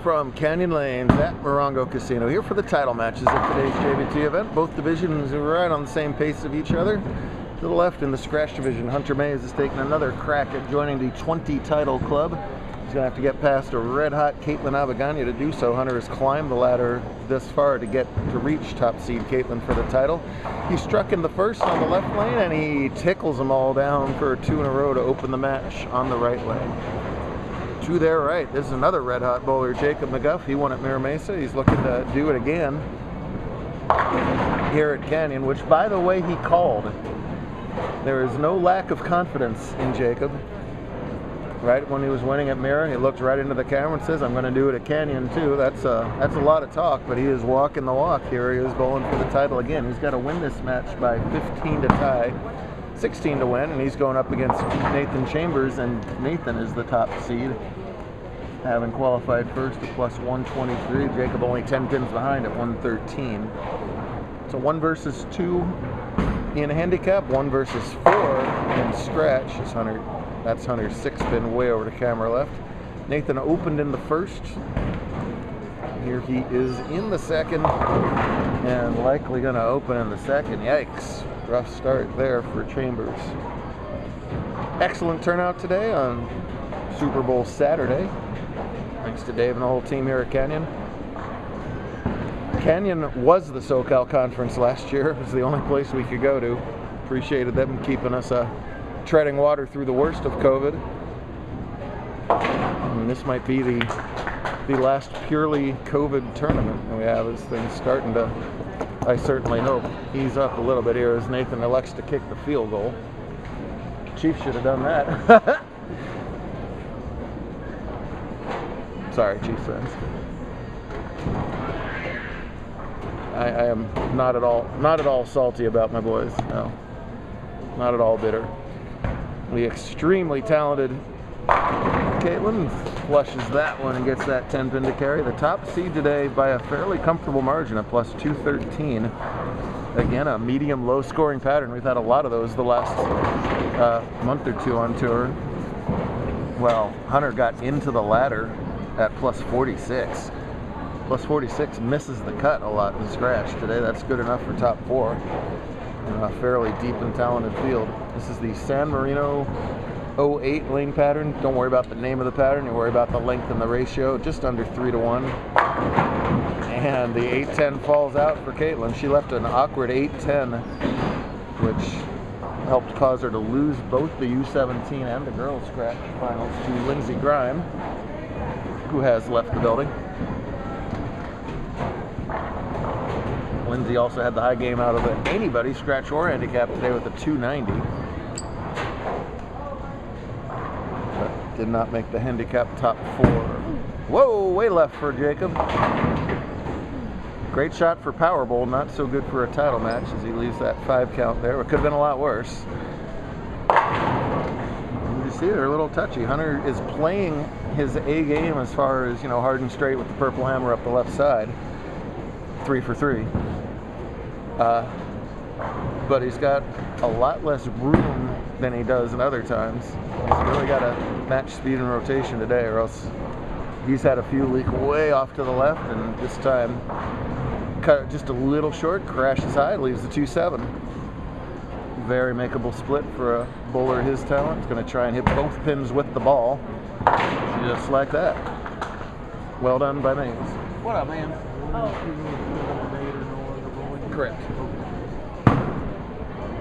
from Canyon Lanes at Morongo Casino, here for the title matches of today's JBT event. Both divisions are right on the same pace of each other. To the left in the scratch division, Hunter Mays is taking another crack at joining the 20 title club. He's going to have to get past a red-hot Caitlin Abagana to do so. Hunter has climbed the ladder this far to reach top seed Caitlin for the title. He struck in the first on the left lane, and he tickles them all down for 2 in a row to open the match on the right lane. To their right, this is another red-hot bowler, Jacob McGuff. He won at Mira Mesa. He's looking to do it again here at Canyon, which, by the way, he called. There is no lack of confidence in Jacob. Right when he was winning at Mira, he looked right into the camera and says, I'm going to do it at Canyon too. That's a lot of talk, but he is walking the walk. Here he is bowling for the title again. He's got to win this match by 15 to tie, 16 to win, and he's going up against Nathan Chambers, and Nathan is the top seed, having qualified first at plus 123. Jacob only 10 pins behind at 113. So 1 versus 2 in handicap, 1 versus 4 in scratch. That's Hunter's 6-pin way over to camera left. Nathan opened in the first. Here he is in the second, and likely going to open in the second. Yikes. Rough start there for Chambers. Excellent turnout today on Super Bowl Saturday. Thanks to Dave and the whole team here at Canyon. Canyon was the SoCal Conference last year. It was the only place we could go to. Appreciated them keeping us treading water through the worst of COVID. And this might be the last purely COVID tournament that we have. This thing's starting to, I certainly hope, ease up a little bit here as Nathan elects to kick the field goal. Chief should have done that. Sorry, Chief friends. I am not at all salty about my boys. No, not at all bitter. The extremely talented Caitlin flushes that one and gets that 10-pin to carry. The top seed today by a fairly comfortable margin of plus 213. Again, a medium-low scoring pattern. We've had a lot of those the last month or two on tour. Well, Hunter got into the ladder at plus 46. Plus 46 misses the cut a lot in scratch today. That's good enough for top 4. A fairly deep and talented field. This is the San Marino 08 lane pattern. Don't worry about the name of the pattern, you worry about the length and the ratio. Just under 3 to 1. And the 8-10 falls out for Caitlin. She left an awkward 8-10, which helped cause her to lose both the U17 and the girls scratch finals to Lindsey Grime, who has left the building. Lindsay also had the high game out of anybody, scratch or handicap, today with a 290. But did not make the handicap top 4. Whoa, way left for Jacob. Great shot for Powerball, not so good for a title match as he leaves that 5 count there. It could have been a lot worse. You see, they're a little touchy. Hunter is playing his A game as far as, hard and straight with the purple hammer up the left side. 3 for 3. But he's got a lot less room than he does in other times. He's really got to match speed and rotation today, or else he's had a few leak way off to the left, and this time cut just a little short, crashes high, leaves the 2-7. Very makeable split for a bowler his talent. He's going to try and hit both pins with the ball, just like that. Well done by Mays. What up, man? Correct.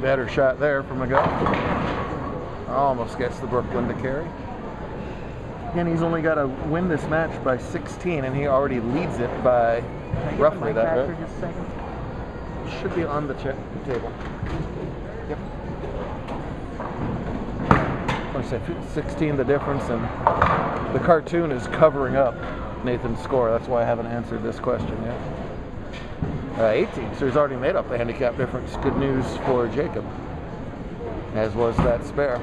Better shot there from McGuff. Almost gets the Brooklyn to carry. And he's only got to win this match by 16, and he already leads it by roughly that, right? Just a second. Should be on the table. Yep. I say 16 the difference, and the cartoon is covering up Nathan's score. That's why I haven't answered this question yet. 18, so he's already made up the handicap difference. Good news for Jacob, as was that spare.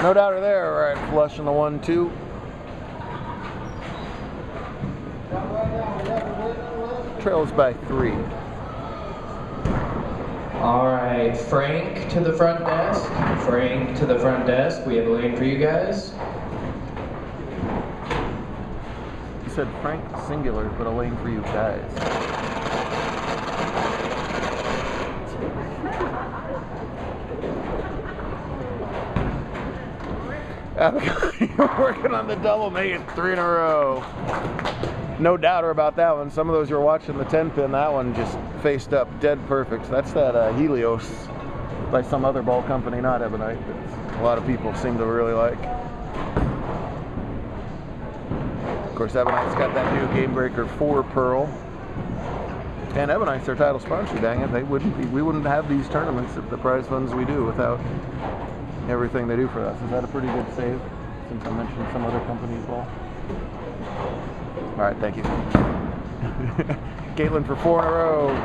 No doubter there. All right, flush in the 1-2. Trails by 3. All right, Frank to the front desk. Frank to the front desk. We have a lane for you guys. said Frank singular, but a lane for you guys. You're working on the double, make it 3 in a row. No doubter about that one. Some of those you're watching the 10 pin, that one just faced up dead perfect. That's that Helios by some other ball company, not Ebonite, that a lot of people seem to really like. Of course, Ebonite's got that new Game Breaker 4 pearl. And Ebonite's their title sponsor, dang it. We wouldn't have these tournaments at the prize funds we do without everything they do for us. Is that a pretty good save, since I mentioned some other company's ball? All right, thank you. Caitlin for 4 in a row.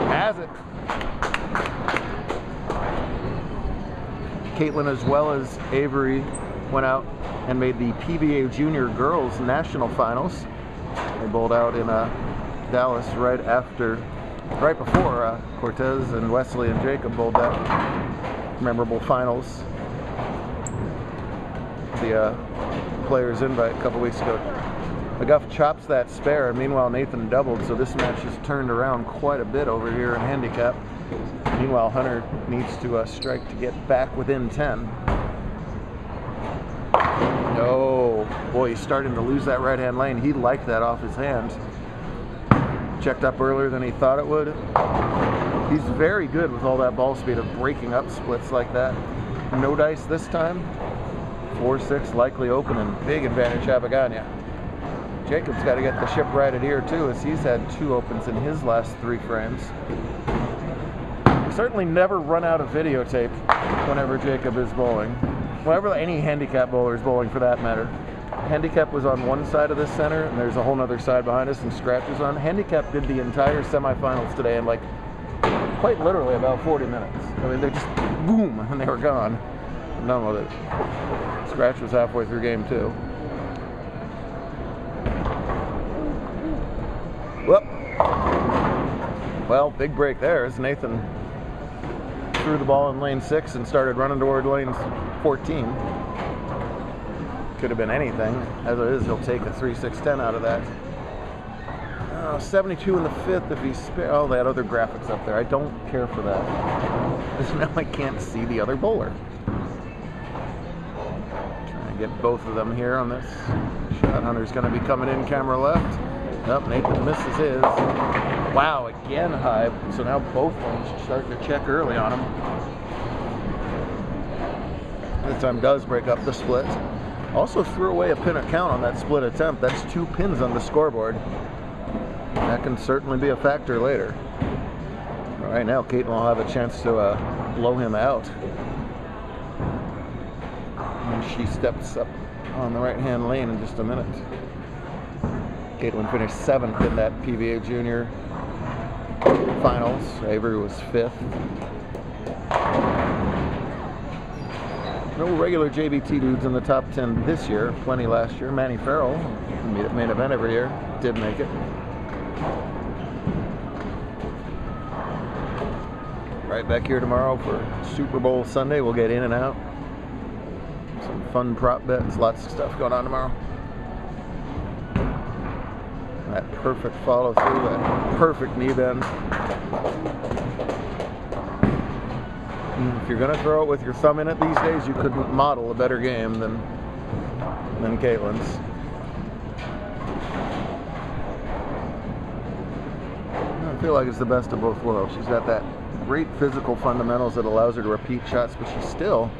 Has it. Caitlin, as well as Avery, went out and made the PBA Junior Girls National Finals. They bowled out in Dallas right before Cortez and Wesley and Jacob bowled that memorable finals. The Players Invite a couple weeks ago. McGuff chops that spare, and meanwhile Nathan doubled, so this match has turned around quite a bit over here in handicap. Meanwhile, Hunter needs to strike to get back within 10. No, boy, he's starting to lose that right-hand lane. He liked that off his hands. Checked up earlier than he thought it would. He's very good with all that ball speed of breaking up splits like that. No dice this time. 4-6 likely opening. Big advantage Abagana. Jacob's got to get the ship righted here too, as he's had 2 opens in his last 3 frames. We certainly never run out of videotape whenever Jacob is bowling. Whenever any handicap bowler is bowling for that matter. Handicap was on one side of this center, and there's a whole other side behind us and scratches on. Handicap did the entire semifinals today in like quite literally about 40 minutes. I mean, they just boom, and they were gone. I'm done with it. Scratch was halfway through game 2. Well, big break there as Nathan threw the ball in lane 6 and started running toward lane 14. Could have been anything. As it is, he'll take a 3-6-10 out of that. 72 in the 5th if he's oh, they had other graphics up there. I don't care for that. Because now I can't see the other bowler. Trying to get both of them here on this shot. Hunter's going to be coming in camera left. Nope, Nathan misses his. Wow, again high. So now both ones are starting to check early on him. This time does break up the split. Also threw away a pin count on that split attempt. That's 2 pins on the scoreboard. That can certainly be a factor later. All right, now Caitlin will have a chance to blow him out. And she steps up on the right-hand lane in just a minute. Caitlin finished 7th in that PBA Junior Finals. Avery was 5th. No regular JBT dudes in the top 10 this year. Plenty last year. Manny Farrell, main event every year, did make it. Right back here tomorrow for Super Bowl Sunday. We'll get in and out. Some fun prop bets. Lots of stuff going on tomorrow. That perfect follow through, that perfect knee bend. If you're going to throw it with your thumb in it these days, you couldn't model a better game than Caitlin's. I feel like it's the best of both worlds. She's got that great physical fundamentals that allows her to repeat shots, but she's still,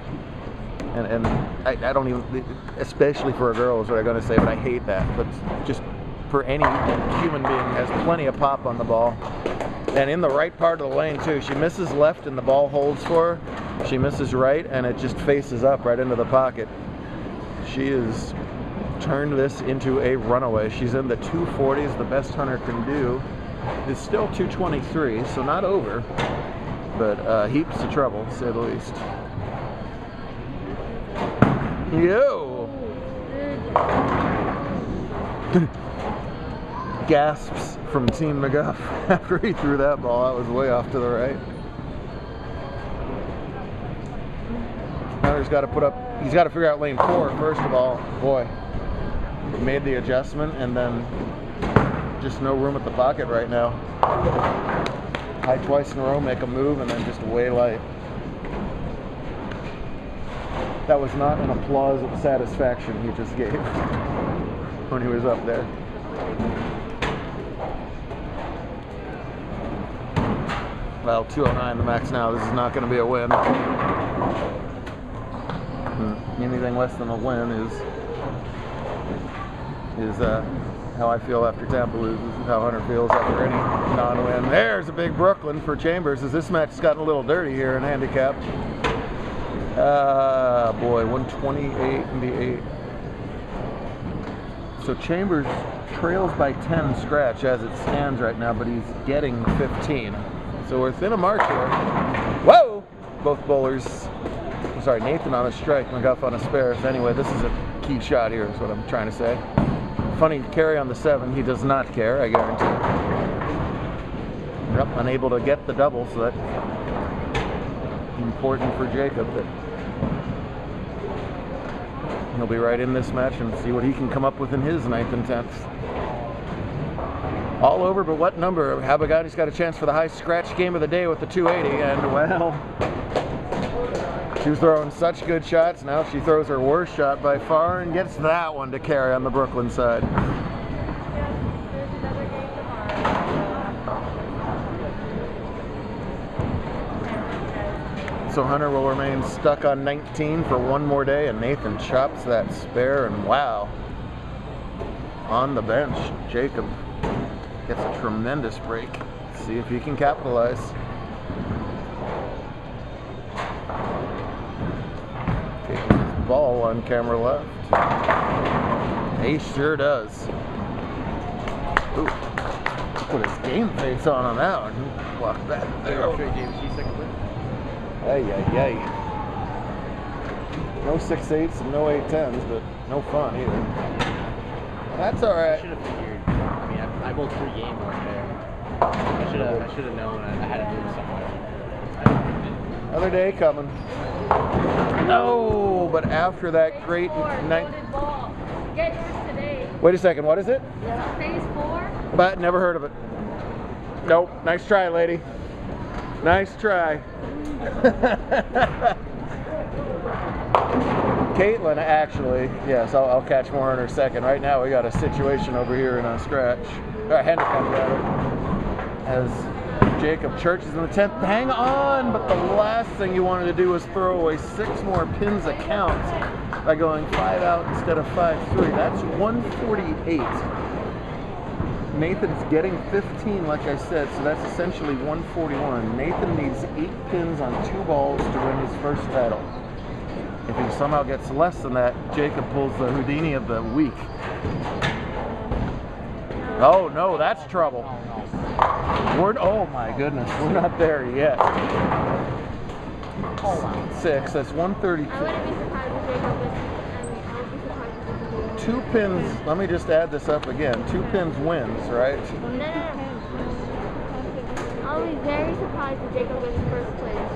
and I don't even, especially for a girl is what I'm going to say, but I hate that, but just for any human being, has plenty of pop on the ball. And in the right part of the lane too. She misses left and the ball holds for her. She misses right and it just faces up right into the pocket. She has turned this into a runaway. She's in the 240s. The best Hunter can do is still 223, so not over, but heaps of trouble, to say the least. Yo! Gasps from Team McGuff after he threw that ball. That was way off to the right. Hunter's got to put up, he's got to figure out lane 4 first of all. Boy, made the adjustment, and then just no room at the pocket right now. High twice in a row, make a move, and then just way light. That was not an applause of satisfaction he just gave when he was up there. Well, 209 the max now. This is not going to be a win. Anything less than a win is how I feel after Tampa loses, how Hunter feels after any non-win. There's a big Brooklyn for Chambers, as this match has gotten a little dirty here in handicap. Boy, 128-8. So Chambers trails by 10 scratch as it stands right now, but he's getting 15. So we're within a mark here. Whoa! Both bowlers. I'm sorry, Nathan on a strike, McGuff on a spare. So anyway, this is a key shot here, is what I'm trying to say. Funny carry on the 7. He does not care, I guarantee. Yep, unable to get the double, so that's important for Jacob. That he'll be right in this match and see what he can come up with in his 9th and 10th. All over, but what number? Habagani's got a chance for the high scratch game of the day with the 280, and well, she was throwing such good shots. Now she throws her worst shot by far and gets that one to carry on the Brooklyn side. So Hunter will remain stuck on 19 for one more day, and Nathan chops that spare, and wow. On the bench, Jacob gets a tremendous break. See if he can capitalize. Taking his ball on camera left. He sure does. Ooh, put his game face on that one. Walk back there. JBT second place. Ay, ay, ay. No 6-8s and no 8-10s, but no fun either. That's all I right. should have figured. I mean, I bowled 3 games right there. I should have known I had to move somewhere. Another day coming. No, but after that great night. Get yours today. Wait a second, what is it? Phase 4. But never heard of it. Nope. Nice try, lady. Nice try. Caitlin, actually, yes, I'll catch more in her second. Right now, we got a situation over here in a scratch, or handicap rather, as Jacob Church is in the 10th. Hang on, but the last thing you wanted to do was throw away 6 more pins a count by going 5 out instead of 5-3. That's 148. Nathan's getting 15, like I said, so that's essentially 141. Nathan needs 8 pins on 2 balls to win his first title. If he somehow gets less than that, Jacob pulls the Houdini of the week. Oh no, that's trouble. Oh my goodness, we're not there yet. 6, that's 132. I wouldn't be surprised if Jacob was, I would be surprised if he 2 pins, let me just add this up again. 2 pins wins, right? No. I'll be very surprised if Jacob wins first place.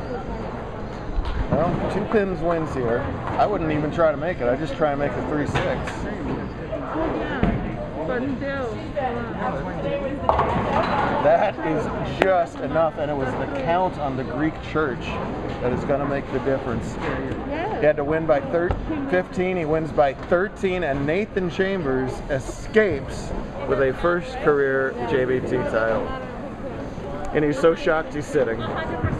Well, 2 pins wins here. I wouldn't even try to make it. I just try and make a 3-6. But still. That is just enough, and it was the count on the Greek church that is going to make the difference. He had to win by 15. He wins by 13, and Nathan Chambers escapes with a first career JBT title. And he's so shocked he's sitting.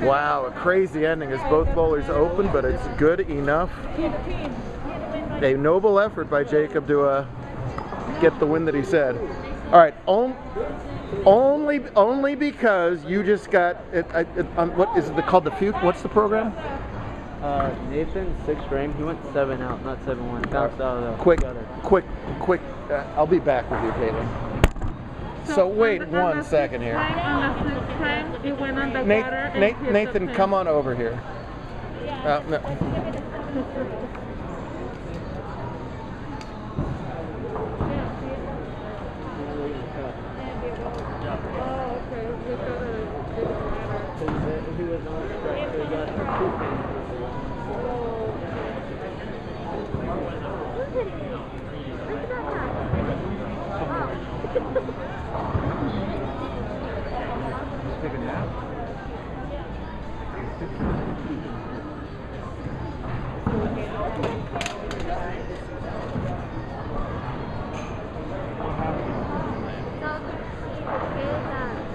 Wow, a crazy ending as both bowlers open, but it's good enough. A noble effort by Jacob to get the win that he said. All right, only because you just got it. What is it called? The Fuke? What's the program? Nathan, 6th frame. He went 7 out, not 7-1. Bounced out of the Quick. I'll be back with you, Caitlin. So wait 1 second here. Nathan, come on over here. No.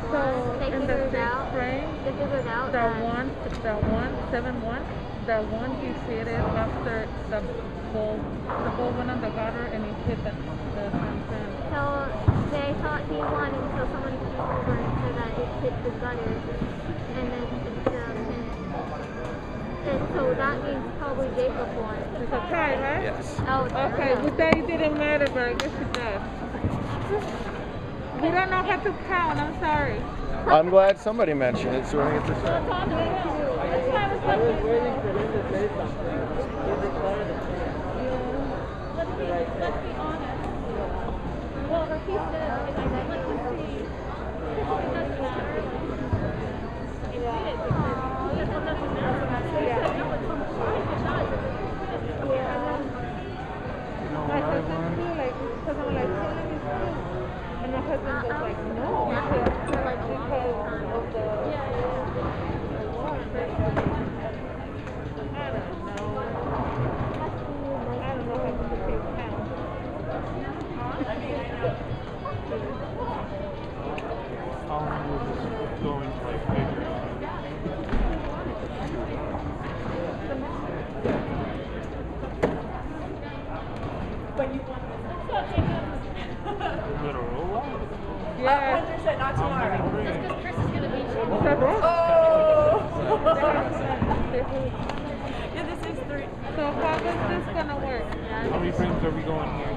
So So they in the figured sixth out. frame, They figured out the that 171, the one he hit it after the ball went on the gutter and he hit the fence. so they thought he won until someone came over and said that it hit the gutter, and then and so that means probably Jacob won. It's a tie, right? Yes. Oh, Okay, we thought it didn't matter, but I guess it does. We don't know how to count, I'm sorry. I'm glad somebody mentioned it, so we're gonna get this right. I was waiting for him to say something. Let's be honest. Well, if he said, let's see. It doesn't matter. My husband too, like, because I'm like, telling his truth. And my husband was like, no. For like a long Because time. of the war. I don't know how to count. How long will this go into like figure? Is it a roll off? Yeah. 100% not tomorrow. Because Chris is going to be Oh! Yeah, this is 3. So how is this gonna work? How many frames are we going here?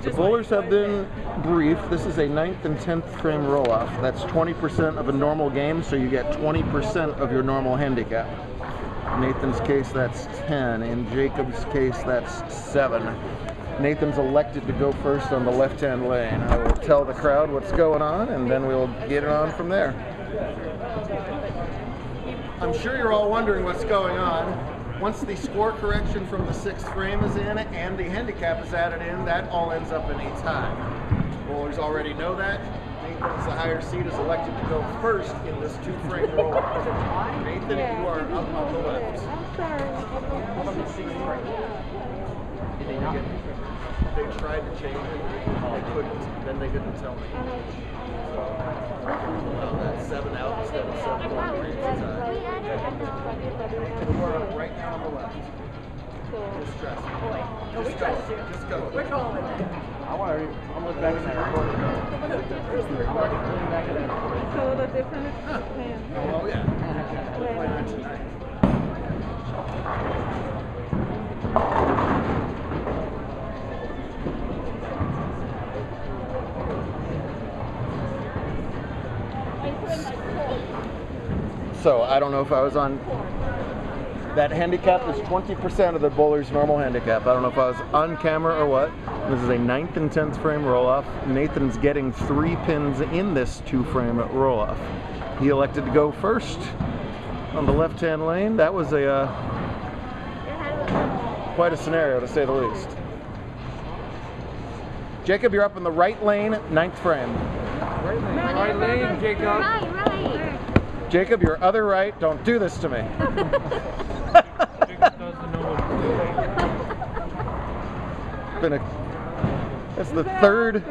The bowlers have been briefed. This is a 9th and 10th frame roll-off. That's 20% of a normal game, so you get 20% of your normal handicap. In Nathan's case, that's 10. In Jacob's case, that's 7. Nathan's elected to go first on the left-hand lane. I will tell the crowd what's going on, and then we'll get it on from there. I'm sure you're all wondering what's going on. Once the score correction from the 6th frame is in and the handicap is added in, that all ends up in a tie. Bowlers already know that. Nathan's the higher seed is elected to go first in this 2-frame roll-off. Nathan, you are up on the left. I'm sorry. Did they not? They tried to change it, they couldn't, then they didn't tell me. So that's 7 out instead of 7 going green. We're right now on the left. Just trust me. Just go. Just go. We're calling it. I want to look back in that recording. I'm looking back at that. So the difference is 10. Oh yeah. Why not tonight? So I don't know if I was on. That handicap is 20% of the bowler's normal handicap. I don't know if I was on camera or what. This is a 9th and 10th frame roll-off. Nathan's getting 3 pins in this 2-frame roll-off. He elected to go first on the left-hand lane. That was a quite a scenario, to say the least. Jacob, you're up in the right lane, 9th frame. Right lane, Jacob. Right. Jacob, your other right. Don't do this to me. Jacob doesn't know what to do. It's the 3rd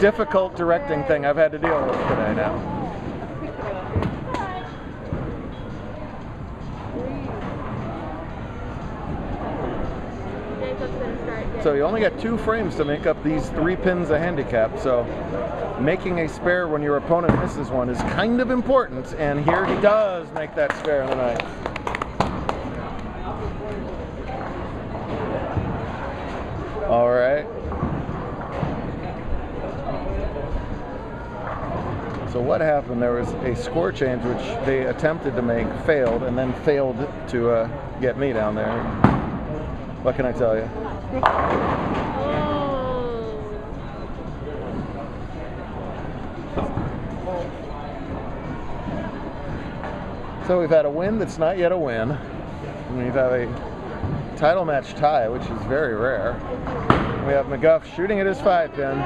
difficult directing thing I've had to deal with today now. So you only got 2 frames to make up these 3 pins of handicap, so making a spare when your opponent misses one is kind of important, and here he does make that spare in the night. All right. So what happened? There was a score change which they attempted to make, failed, and then failed to get me down there. What can I tell you? So we've had a win that's not yet a win. And we've had a title match tie, which is very rare. We have McGuff shooting at his 5-pin,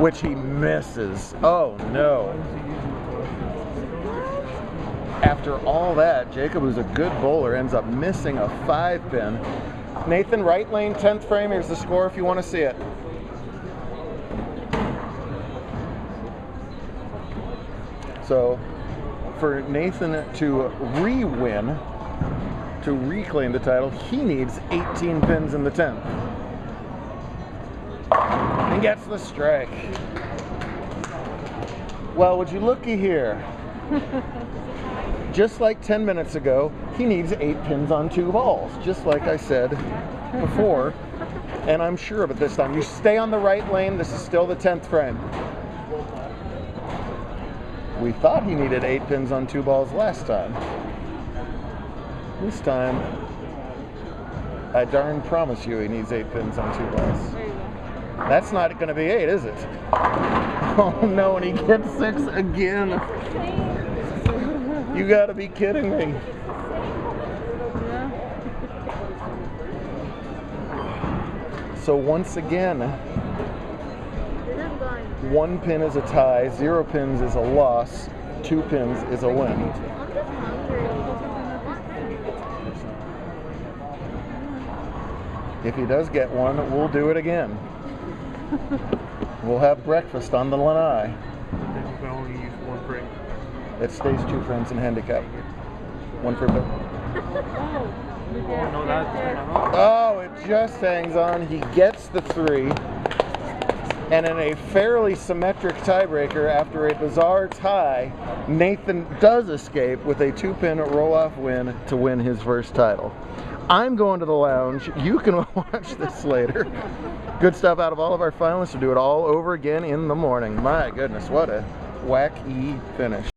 which he misses. Oh no. After all that, Jacob, who's a good bowler, ends up missing a 5-pin. Nathan, right lane, 10th frame. Here's the score if you want to see it. So, for Nathan to re-win, to reclaim the title, he needs 18 pins in the 10th. And gets the strike. Well, would you looky here? Just like 10 minutes ago, he needs 8 pins on 2 balls, just like I said before, and I'm sure of it this time. You stay on the right lane, this is still the 10th frame. We thought he needed 8 pins on 2 balls last time. This time, I darn promise you he needs 8 pins on 2 balls. That's not going to be 8, is it? Oh no, and he gets 6 again. You gotta be kidding me. So once again, 1 pin is a tie, 0 pins is a loss, 2 pins is a win. If he does get one, we'll do it again. We'll have breakfast on the lanai. You can only use 1 frame. It stays 2 frames in handicap. 1 for Bill. Oh, no, that's... Oh, it just hangs on. He gets the 3. And in a fairly symmetric tiebreaker, after a bizarre tie, Nathan does escape with a 2-pin roll-off win to win his first title. I'm going to the lounge. You can watch this later. Good stuff out of all of our finalists. We'll do it all over again in the morning. My goodness, what a wacky finish.